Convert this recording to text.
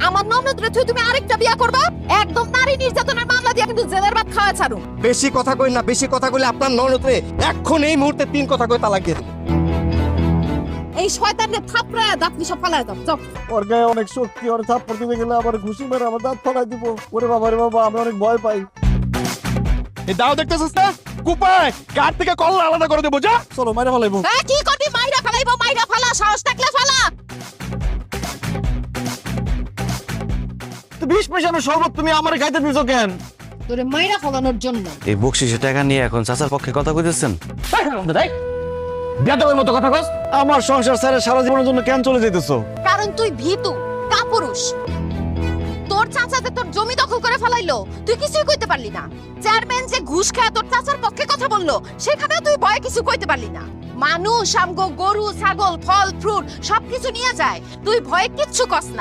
আমার ননদরে তুমি আরেকটা বিয়া করবা, একদম নারী নির্যাতনের মামলা দিয়ে কিন্তু জেলের ভাত খাওয়া ছাড়ুম। বেশি কথা কই না, বেশি কথা কইলে আপনার ননদরে এখন এই মুহূর্তে 3 কথা কই তালাক দিয়ে দেব। এই শয়তানকে থাপড়ায় দাঁত সব ফালায় দাও, যাও। ওর গায়ে অনেক শক্তি, ওর থাপ্পড় দিতে গেলে আবার ঘুষি মেরে আমার দাঁত ফালাই দিব। ওরে বাবা রে বাবা, আমি অনেক ভয় পাই। এই দাও দেখতেছিস না কুপায় গাড় থেকে কল্লা আলাদা করে দেবো, যা। চলো মাইরা ফেলাইবো। হ্যাঁ কি করবি, মাইরা ফালাইবো, মাইরা ফালা, সাহস থাকলে ফালা। তো 20 পয়সার শরবত তুমি আমার খাইতে দিছো কেন? তোরে মাইরা ফালানোর জন্য। এই বকশিসের টাকা নিয়ে এখন চাচার পক্ষে কথা কইতেছেন? বেয়াদবের মতো কথা কস। আমার সংসার ছেড়ে সারা জীবনের জন্য কেন চলে যেতেছো? কারণ তুই ভীতু, কাপুরুষ। তোর চাচাতে তোর জমি দখল করে ফেলাইলো, তুই কিছুই কইতে পারলি না। চেয়ারম্যান যে ঘুষ খায় তোর চাচার পক্ষে কথা বললো, সেখানেও তুই ভয়ে কিছু কইতে পারলি না। মানুষ আমগো গরু ছাগল ফল ফ্রুট সবকিছু নিয়ে যায়, তুই ভয়ে কিচ্ছু কস না।